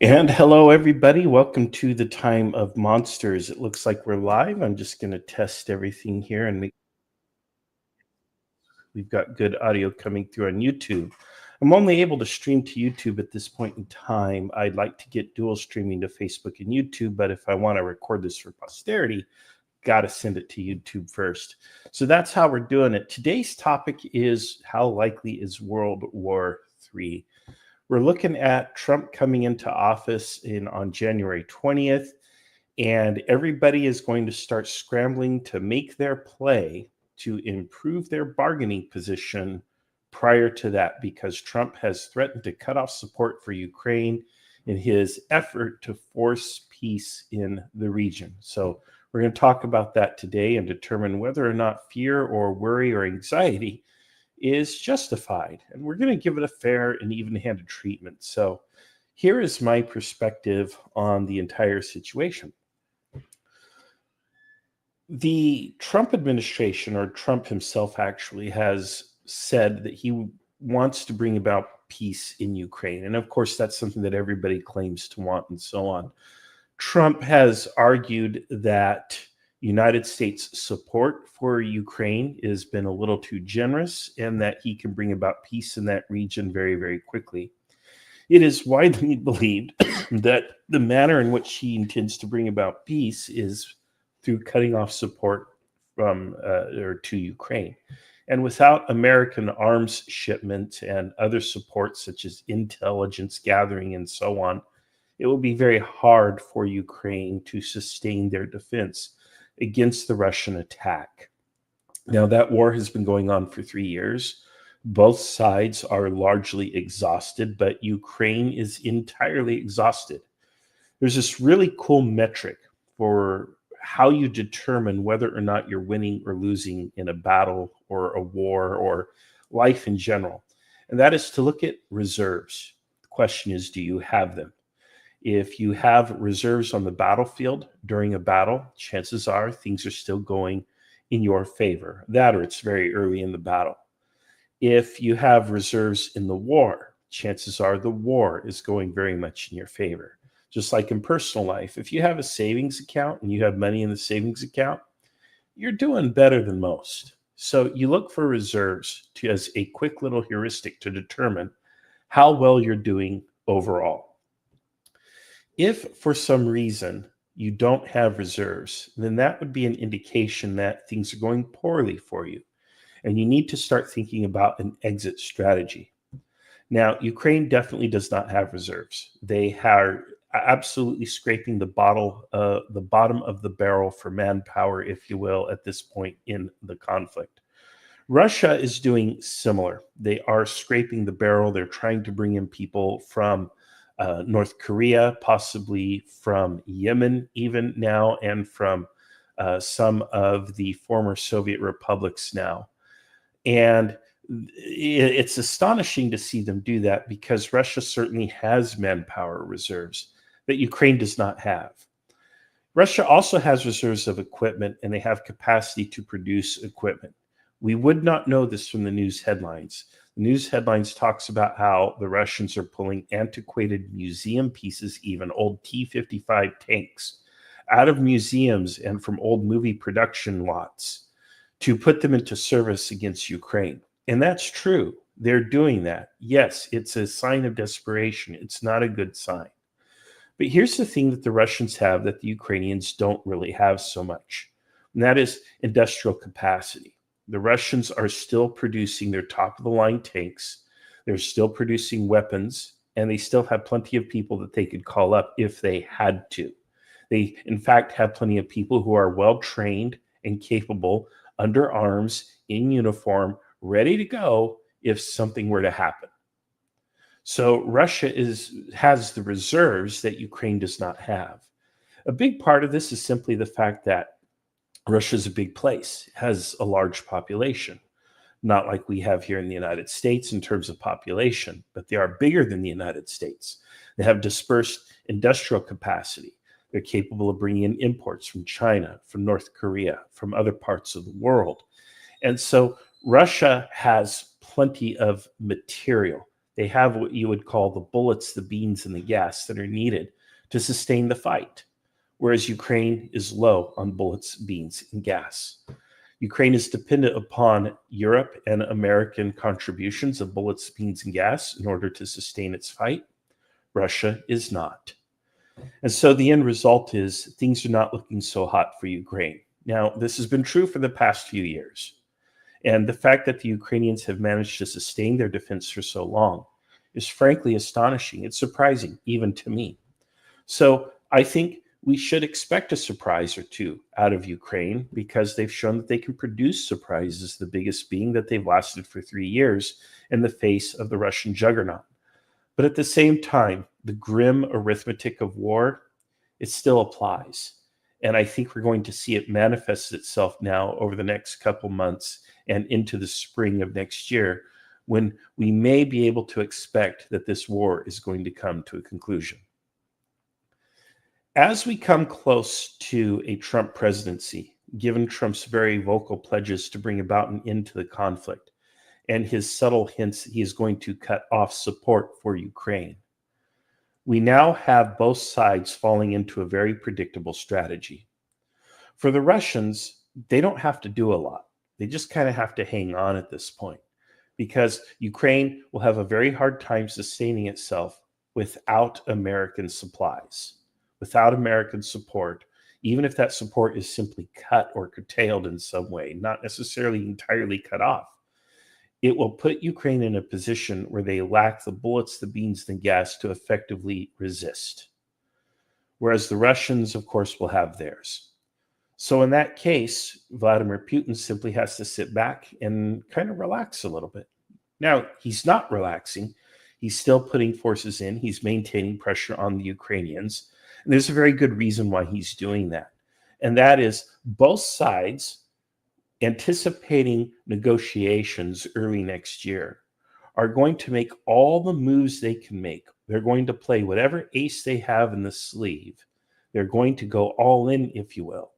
And hello, everybody. Welcome to the Time of Monsters. It looks like we're live. I'm just going to test everything here and make we've got good audio coming through on YouTube. I'm only able to stream to YouTube at this point in time. I'd like to get dual streaming to Facebook and YouTube, but if I want to record this for posterity, got to send it to YouTube first. So that's how we're doing it. Today's topic is how likely is World War III? We're looking at Trump coming into office on January 20th, and everybody is going to start scrambling to make their play to improve their bargaining position prior to that, because Trump has threatened to cut off support for Ukraine in his effort to force peace in the region. So we're going to talk about that today and determine whether or not fear or worry or anxiety is justified. And we're going to give it a fair and even-handed treatment. So here is my perspective on the entire situation. The Trump administration, or Trump himself actually, has said that he wants to bring about peace in Ukraine. And of course, that's something that everybody claims to want and so on. Trump has argued that United States support for Ukraine has been a little too generous and that he can bring about peace in that region very, very quickly. It is widely believed that the manner in which he intends to bring about peace is through cutting off support from or to Ukraine. And without American arms shipment and other support, such as intelligence gathering and so on, it will be very hard for Ukraine to sustain their defense against the Russian attack. Now, that war has been going on for 3 years. Both sides are largely exhausted, but Ukraine is entirely exhausted. There's this really cool metric for how you determine whether or not you're winning or losing in a battle or a war or life in general. And that is to look at reserves. The question is, do you have them? If you have reserves on the battlefield during a battle, chances are things are still going in your favor. That, or it's very early in the battle. If you have reserves in the war, chances are the war is going very much in your favor. Just like in personal life, if you have a savings account and you have money in the savings account, you're doing better than most. So you look for reserves as a quick little heuristic to determine how well you're doing overall. If for some reason you don't have reserves, then that would be an indication that things are going poorly for you, and you need to start thinking about an exit strategy. Now, Ukraine definitely does not have reserves. They are absolutely scraping the bottom of the barrel for manpower, if you will, at this point in the conflict. Russia is doing similar. They are scraping the barrel. They're trying to bring in people from North Korea, possibly from Yemen even now, and from some of the former Soviet republics now. And it's astonishing to see them do that, because Russia certainly has manpower reserves that Ukraine does not have. Russia also has reserves of equipment, and they have capacity to produce equipment. We would not know this from the news headlines. The news headlines talks about how the Russians are pulling antiquated museum pieces, even old T-55 tanks, out of museums and from old movie production lots to put them into service against Ukraine. And that's true. They're doing that. Yes, it's a sign of desperation. It's not a good sign. But here's the thing that the Russians have that the Ukrainians don't really have so much, and that is industrial capacity. The Russians are still producing their top-of-the-line tanks. They're still producing weapons, and they still have plenty of people that they could call up if they had to. They, in fact, have plenty of people who are well-trained and capable, under arms, in uniform, ready to go if something were to happen. So Russia has the reserves that Ukraine does not have. A big part of this is simply the fact that Russia is a big place, has a large population, not like we have here in the United States in terms of population, but they are bigger than the United States. They have dispersed industrial capacity. They're capable of bringing in imports from China, from North Korea, from other parts of the world. And so Russia has plenty of material. They have what you would call the bullets, the beans, and the gas that are needed to sustain the fight, whereas Ukraine is low on bullets, beans, and gas. Ukraine is dependent upon Europe and American contributions of bullets, beans, and gas in order to sustain its fight. Russia is not. And so the end result is things are not looking so hot for Ukraine. Now, this has been true for the past few years. And the fact that the Ukrainians have managed to sustain their defense for so long is frankly astonishing. It's surprising, even to me. So I think we should expect a surprise or two out of Ukraine because they've shown that they can produce surprises, the biggest being that they've lasted for 3 years in the face of the Russian juggernaut. But at the same time, the grim arithmetic of war, it still applies. And I think we're going to see it manifest itself now over the next couple months and into the spring of next year, when we may be able to expect that this war is going to come to a conclusion. As we come close to a Trump presidency, given Trump's very vocal pledges to bring about an end to the conflict and his subtle hints he is going to cut off support for Ukraine, we now have both sides falling into a very predictable strategy. For the Russians, they don't have to do a lot. They just kind of have to hang on at this point because Ukraine will have a very hard time sustaining itself without American supplies, without American support, even if that support is simply cut or curtailed in some way, not necessarily entirely cut off. It will put Ukraine in a position where they lack the bullets, the beans, the gas to effectively resist. Whereas the Russians, of course, will have theirs. So in that case, Vladimir Putin simply has to sit back and kind of relax a little bit. Now, he's not relaxing. He's still putting forces in. He's maintaining pressure on the Ukrainians. And there's a very good reason why he's doing that. And that is both sides anticipating negotiations early next year are going to make all the moves they can make. They're going to play whatever ace they have in the sleeve. They're going to go all in, if you will,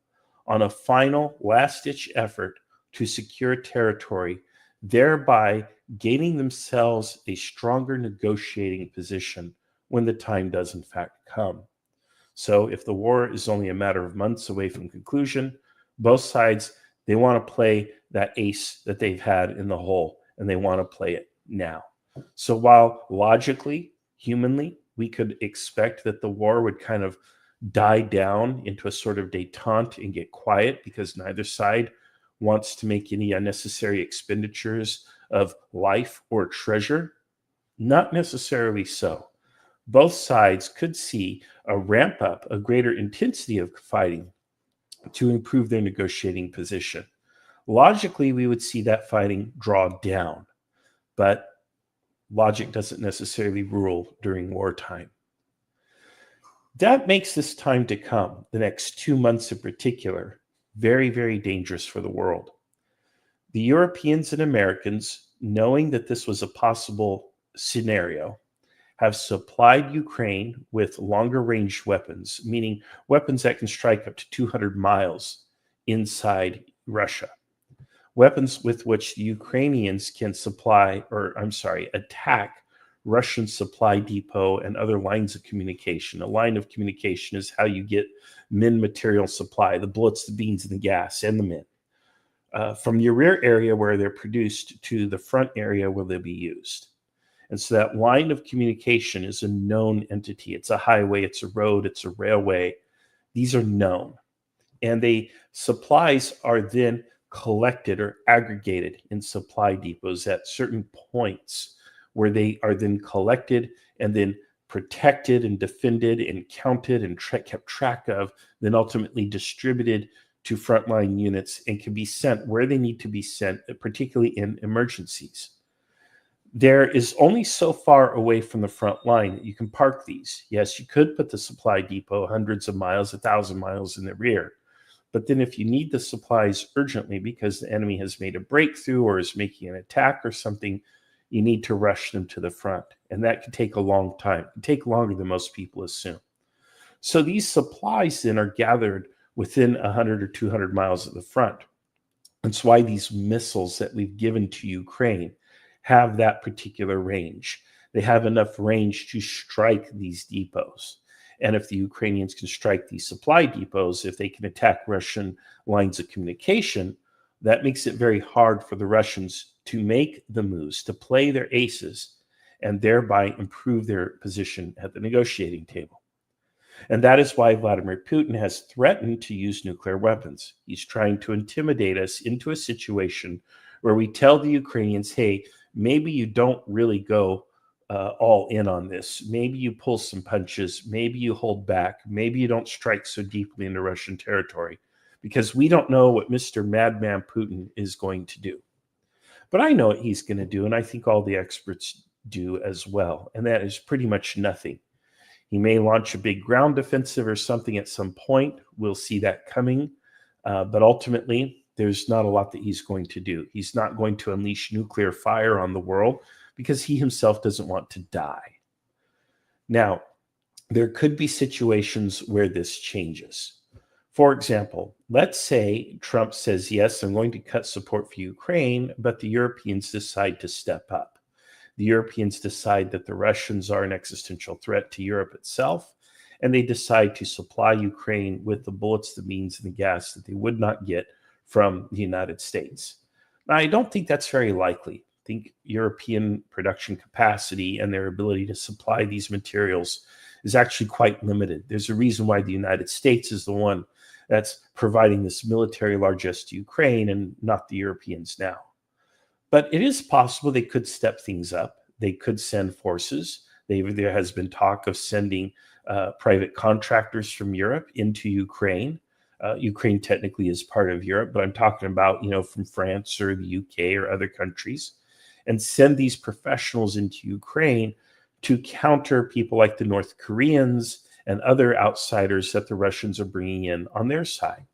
on a final last-ditch effort to secure territory, thereby gaining themselves a stronger negotiating position when the time does in fact come. So if the war is only a matter of months away from conclusion, both sides, they want to play that ace that they've had in the hole, and they want to play it now. So while logically, humanly, we could expect that the war would kind of die down into a sort of detente and get quiet because neither side wants to make any unnecessary expenditures of life or treasure, not necessarily so. Both sides could see a ramp up, a greater intensity of fighting to improve their negotiating position. Logically, we would see that fighting draw down, but logic doesn't necessarily rule during wartime. That makes this time to come, the next 2 months in particular, very, very dangerous for the world. The Europeans and Americans, knowing that this was a possible scenario, have supplied Ukraine with longer range weapons, meaning weapons that can strike up to 200 miles inside Russia. Weapons with which the Ukrainians can attack Russian supply depot and other lines of communication. A line of communication is how you get men material supply, the bullets, the beans, and the gas, and the men. From your rear area where they're produced to the front area where they'll be used. And so that line of communication is a known entity. It's a highway, it's a road, it's a railway. These are known. And the supplies are then collected or aggregated in supply depots at certain points where they are then collected and then protected and defended and counted and kept track of, then ultimately distributed to frontline units and can be sent where they need to be sent, particularly in emergencies. There is only so far away from the front line that you can park these. Yes, you could put the supply depot hundreds of miles, 1,000 miles in the rear. But then if you need the supplies urgently because the enemy has made a breakthrough or is making an attack or something, you need to rush them to the front. And that can take a long time. It can take longer than most people assume. So these supplies then are gathered within 100 or 200 miles of the front. That's why these missiles that we've given to Ukraine have that particular range. they have enough range to strike these depots. And if the Ukrainians can strike these supply depots, if they can attack Russian lines of communication, that makes it very hard for the Russians to make the moves, to play their aces, and thereby improve their position at the negotiating table. And that is why Vladimir Putin has threatened to use nuclear weapons. He's trying to intimidate us into a situation where we tell the Ukrainians, hey, maybe you don't really go all in on this. Maybe you pull some punches. Maybe you hold back. Maybe you don't strike so deeply into Russian territory, because we don't know what Mr. Madman Putin is going to do. But I know what he's going to do, and I think all the experts do as well, and that is pretty much nothing. He may launch a big ground offensive or something at some point. We'll see that coming. But ultimately, there's not a lot that he's going to do. He's not going to unleash nuclear fire on the world because he himself doesn't want to die. Now, there could be situations where this changes. For example, let's say Trump says, yes, I'm going to cut support for Ukraine, but the Europeans decide to step up. The Europeans decide that the Russians are an existential threat to Europe itself, and they decide to supply Ukraine with the bullets, the means, and the gas that they would not get from the United States. Now, I don't think that's very likely. I think European production capacity and their ability to supply these materials is actually quite limited. There's a reason why the United States is the one that's providing this military largesse to Ukraine and not the Europeans now. But it is possible they could step things up. They could send forces. There has been talk of sending private contractors from Europe into Ukraine. Ukraine technically is part of Europe, but I'm talking about, from France or the UK or other countries, and send these professionals into Ukraine to counter people like the North Koreans and other outsiders that the Russians are bringing in on their side.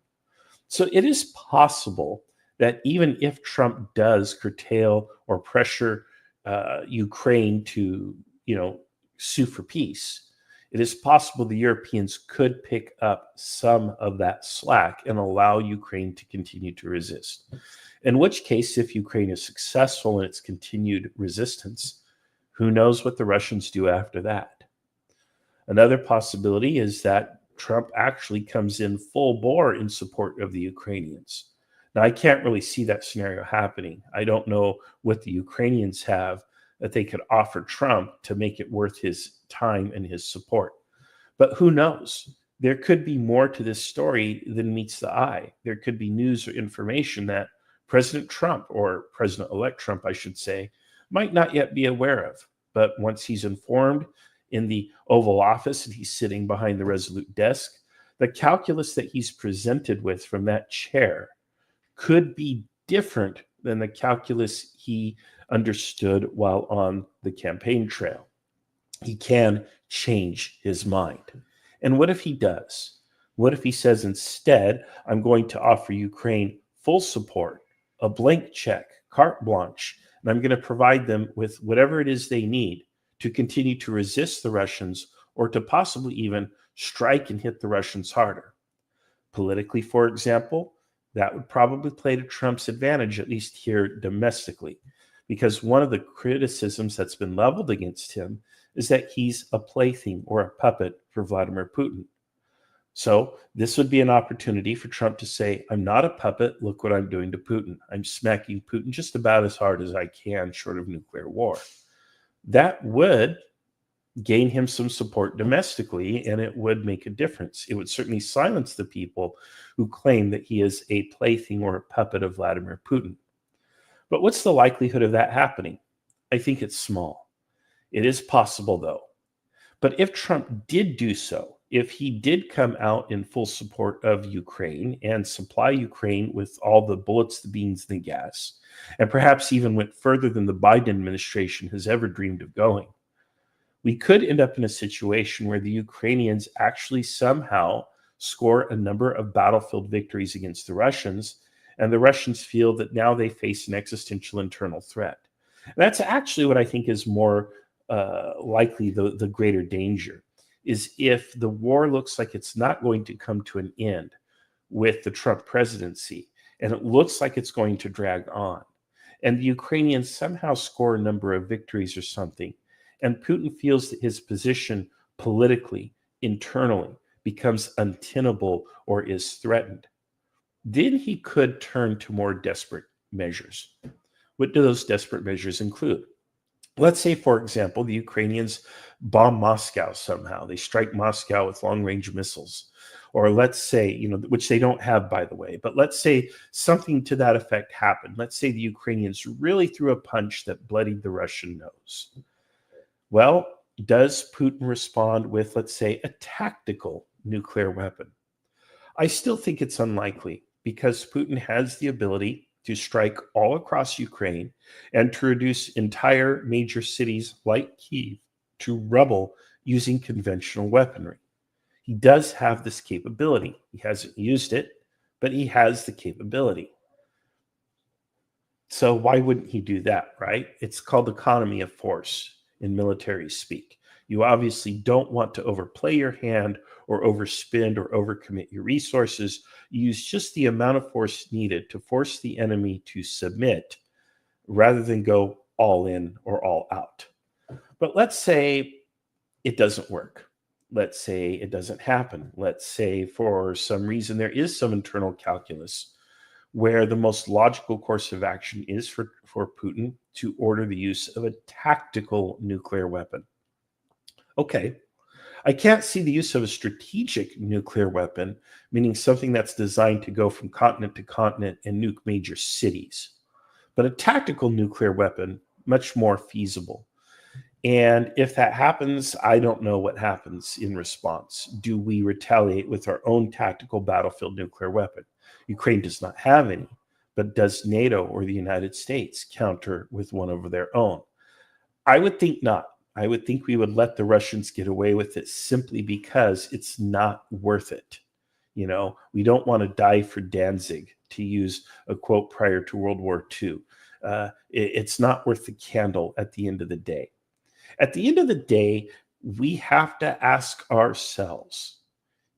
So it is possible that even if Trump does curtail or pressure Ukraine to, sue for peace, it is possible the Europeans could pick up some of that slack and allow Ukraine to continue to resist. In which case, if Ukraine is successful in its continued resistance, who knows what the Russians do after that? Another possibility is that Trump actually comes in full bore in support of the Ukrainians. Now, I can't really see that scenario happening. I don't know what the Ukrainians have that they could offer Trump to make it worth his time and his support. But who knows? There could be more to this story than meets the eye. There could be news or information that President Trump, or President-elect Trump, I should say, might not yet be aware of. But once he's informed in the Oval Office and he's sitting behind the Resolute desk, the calculus that he's presented with from that chair could be different than the calculus he understood while on the campaign trail. He can change his mind. And what if he does? What if he says, instead, I'm going to offer Ukraine full support, a blank check, carte blanche, and I'm going to provide them with whatever it is they need to continue to resist the Russians, or to possibly even strike and hit the Russians harder? Politically, for example, that would probably play to Trump's advantage, at least here domestically, because one of the criticisms that's been leveled against him is that he's a plaything or a puppet for Vladimir Putin. So this would be an opportunity for Trump to say, I'm not a puppet. Look what I'm doing to Putin. I'm smacking Putin just about as hard as I can, short of nuclear war. That would gain him some support domestically, and it would make a difference. It would certainly silence the people who claim that he is a plaything or a puppet of Vladimir Putin. But what's the likelihood of that happening? I think it's small. It is possible, though. But if Trump did do so, if he did come out in full support of Ukraine and supply Ukraine with all the bullets, the beans, the gas, and perhaps even went further than the Biden administration has ever dreamed of going, we could end up in a situation where the Ukrainians actually somehow score a number of battlefield victories against the Russians, and the Russians feel that now they face an existential internal threat. And that's actually what I think is more likely the greater danger, is if the war looks like it's not going to come to an end with the Trump presidency, and it looks like it's going to drag on, and the Ukrainians somehow score a number of victories or something, and Putin feels that his position politically, internally, becomes untenable or is threatened, then he could turn to more desperate measures. What do those desperate measures include? Let's say, for example, the Ukrainians bomb Moscow somehow. They strike Moscow with long range missiles. Or let's say, which they don't have, by the way, but let's say something to that effect happened. Let's say the Ukrainians really threw a punch that bloodied the Russian nose. Well, does Putin respond with, let's say, a tactical nuclear weapon? I still think it's unlikely because Putin has the ability to strike all across Ukraine and to reduce entire major cities like Kyiv to rubble using conventional weaponry. He does have this capability. He hasn't used it, but he has the capability. So why wouldn't he do that, right? It's called economy of force in military speak. You obviously don't want to overplay your hand or overspend or overcommit your resources. You use just the amount of force needed to force the enemy to submit rather than go all in or all out. But let's say it doesn't work. Let's say it doesn't happen. Let's say for some reason there is some internal calculus where the most logical course of action is for Putin to order the use of a tactical nuclear weapon. Okay, I can't see the use of a strategic nuclear weapon, meaning something that's designed to go from continent to continent and nuke major cities. But a tactical nuclear weapon, much more feasible. And if that happens, I don't know what happens in response. Do we retaliate with our own tactical battlefield nuclear weapon? Ukraine does not have any, but does NATO or the United States counter with one of their own? I would think not. I would think we would let the Russians get away with it simply because it's not worth it. We don't want to die for Danzig, to use a quote prior to World War II. It's not worth the candle at the end of the day. At the end of the day, we have to ask ourselves,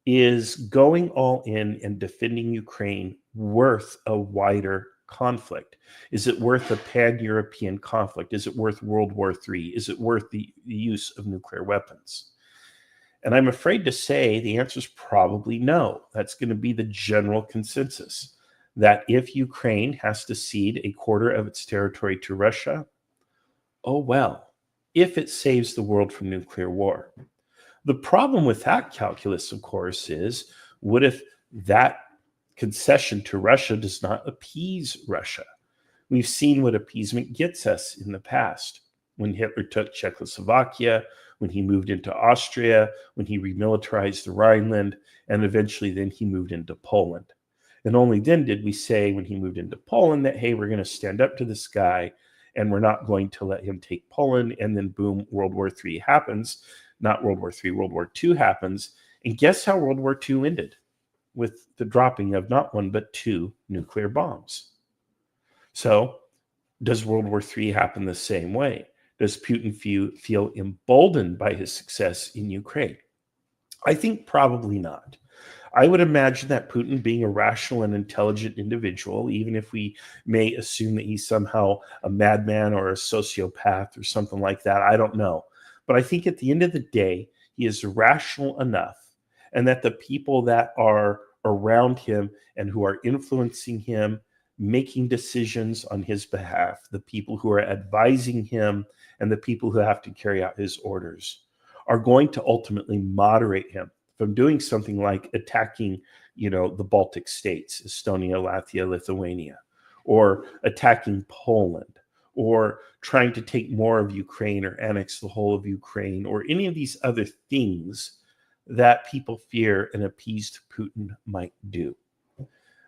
is going all in and defending Ukraine worth a wider conflict? Is it worth a pan-European conflict? Is it worth World War III? Is it worth the use of nuclear weapons? And I'm afraid to say the answer is probably no. That's going to be the general consensus, that if Ukraine has to cede a quarter of its territory to Russia, oh well, if it saves the world from nuclear war. The problem with that calculus, of course, is what if that concession to Russia does not appease Russia? We've seen what appeasement gets us in the past. When Hitler took Czechoslovakia, when he moved into Austria, when he remilitarized the Rhineland, and eventually then he moved into Poland. And only then did we say, when he moved into Poland, that, hey, we're going to stand up to this guy and we're not going to let him take Poland. And then boom, World War III happens. Not World War III, World War II happens. And guess how World War II ended? With the dropping of not one, but two nuclear bombs. So does World War III happen the same way? Does Putin feel emboldened by his success in Ukraine? I think probably not. I would imagine that Putin, being a rational and intelligent individual, even if we may assume that he's somehow a madman or a sociopath or something like that, I don't know. But I think at the end of the day, he is rational enough, and that the people that are around him and who are influencing him, making decisions on his behalf, the people who are advising him and the people who have to carry out his orders, are going to ultimately moderate him from doing something like attacking, the Baltic states, Estonia, Latvia, Lithuania, or attacking Poland, or trying to take more of Ukraine or annex the whole of Ukraine, or any of these other things that people fear an appeased Putin might do.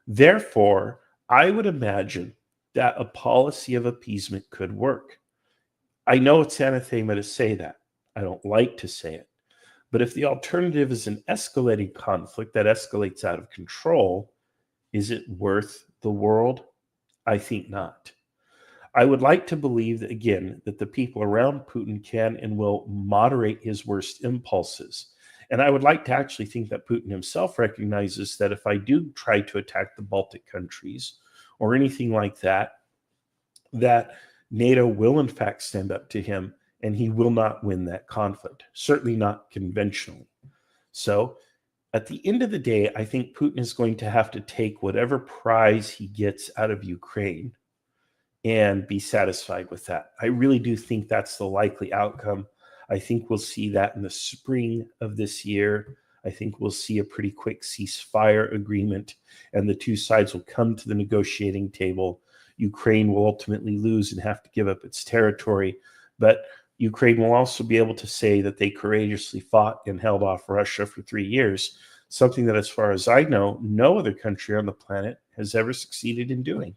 Therefore, I would imagine that a policy of appeasement could work. I know it's anathema to say that. I don't like to say it. But if the alternative is an escalating conflict that escalates out of control, is it worth the world? I think not. I would like to believe that, again, that the people around Putin can and will moderate his worst impulses. And I would like to actually think that Putin himself recognizes that if I do try to attack the Baltic countries or anything like that, that NATO will in fact stand up to him and he will not win that conflict, certainly not conventionally. So at the end of the day, I think Putin is going to have to take whatever prize he gets out of Ukraine and be satisfied with that. I really do think that's the likely outcome. I think we'll see that in the spring of this year. I think we'll see a pretty quick ceasefire agreement, and the two sides will come to the negotiating table. Ukraine will ultimately lose and have to give up its territory, but Ukraine will also be able to say that they courageously fought and held off Russia for 3 years, something that, as far as I know, no other country on the planet has ever succeeded in doing.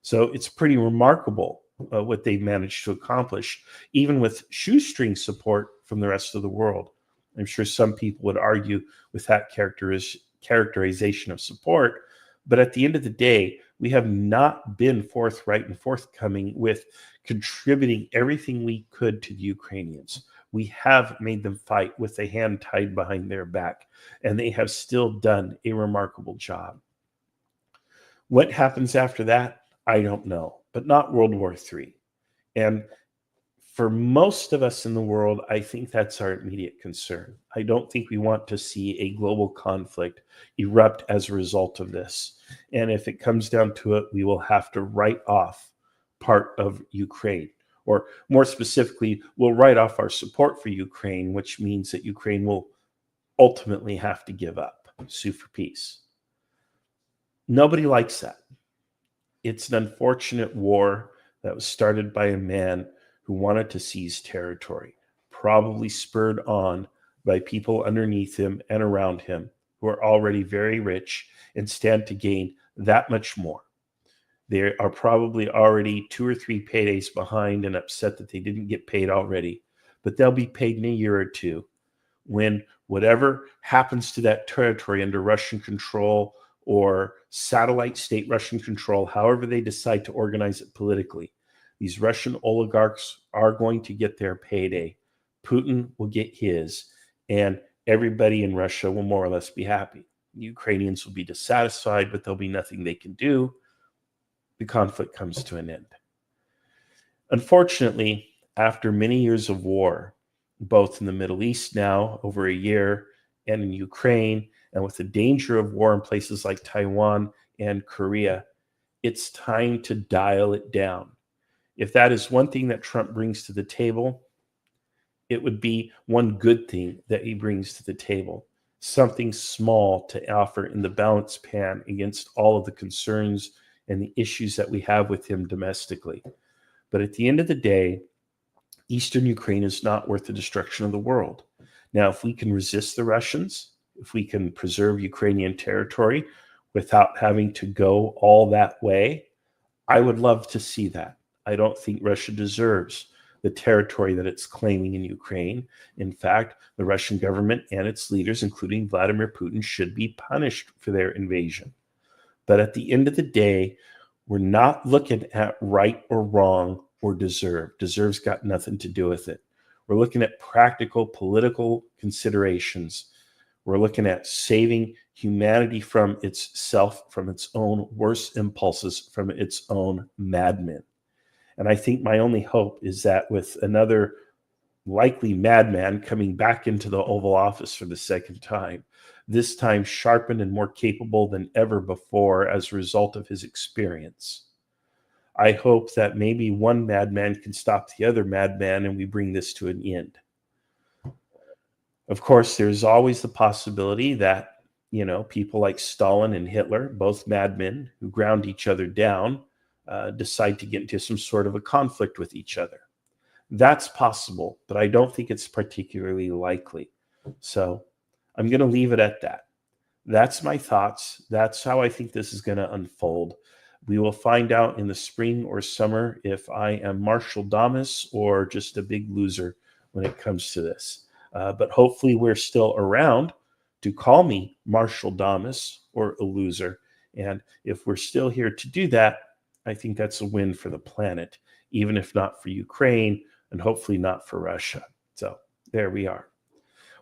So it's pretty remarkable what they've managed to accomplish, even with shoestring support from the rest of the world. I'm sure some people would argue with that characterization of support, but at the end of the day, we have not been forthright and forthcoming with contributing everything we could to the Ukrainians. We have made them fight with a hand tied behind their back, and they have still done a remarkable job. What happens after that? I don't know, but not World War III. And for most of us in the world, I think that's our immediate concern. I don't think we want to see a global conflict erupt as a result of this. And if it comes down to it, we will have to write off part of Ukraine. Or more specifically, we'll write off our support for Ukraine, which means that Ukraine will ultimately have to give up, sue for peace. Nobody likes that. It's an unfortunate war that was started by a man who wanted to seize territory, probably spurred on by people underneath him and around him who are already very rich and stand to gain that much more. They are probably already 2 or 3 paydays behind and upset that they didn't get paid already, but they'll be paid in a year or two when whatever happens to that territory under Russian control or satellite state Russian control, however they decide to organize it politically, these Russian oligarchs are going to get their payday. Putin will get his, and everybody in Russia will more or less be happy. The Ukrainians will be dissatisfied, but there'll be nothing they can do. The conflict comes to an end. Unfortunately, after many years of war, both in the Middle East now, over a year, and in Ukraine, and with the danger of war in places like Taiwan and Korea, it's time to dial it down. If that is one thing that Trump brings to the table, it would be one good thing that he brings to the table. Something small to offer in the balance pan against all of the concerns and the issues that we have with him domestically. But at the end of the day, Eastern Ukraine is not worth the destruction of the world. Now, if we can resist the Russians, if we can preserve Ukrainian territory without having to go all that way, I would love to see that. I don't think Russia deserves the territory that it's claiming in Ukraine. In fact, the Russian government and its leaders, including Vladimir Putin, should be punished for their invasion. But at the end of the day, we're not looking at right or wrong or deserve. Deserve's got nothing to do with it. We're looking at practical political considerations. We're looking at saving humanity from itself, from its own worst impulses, from its own madmen. And I think my only hope is that with another likely madman coming back into the Oval Office for the second time, this time sharpened and more capable than ever before as a result of his experience, I hope that maybe one madman can stop the other madman and we bring this to an end. Of course, there's always the possibility that, people like Stalin and Hitler, both madmen who ground each other down, decide to get into some sort of a conflict with each other. That's possible, but I don't think it's particularly likely. So I'm going to leave it at that. That's my thoughts. That's how I think this is going to unfold. We will find out in the spring or summer if I am Marshall Damas or just a big loser when it comes to this. But hopefully we're still around to call me Marshall Damas or a loser. And if we're still here to do that, I think that's a win for the planet, even if not for Ukraine and hopefully not for Russia. So there we are.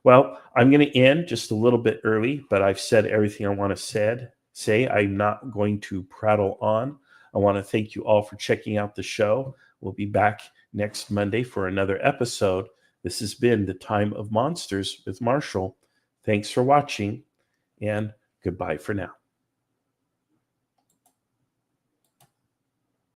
Well, I'm going to end just a little bit early, but I've said everything I want to say. I'm not going to prattle on. I want to thank you all for checking out the show. We'll be back next Monday for another episode. This has been The Time of Monsters with Marshall. Thanks for watching, and goodbye for now.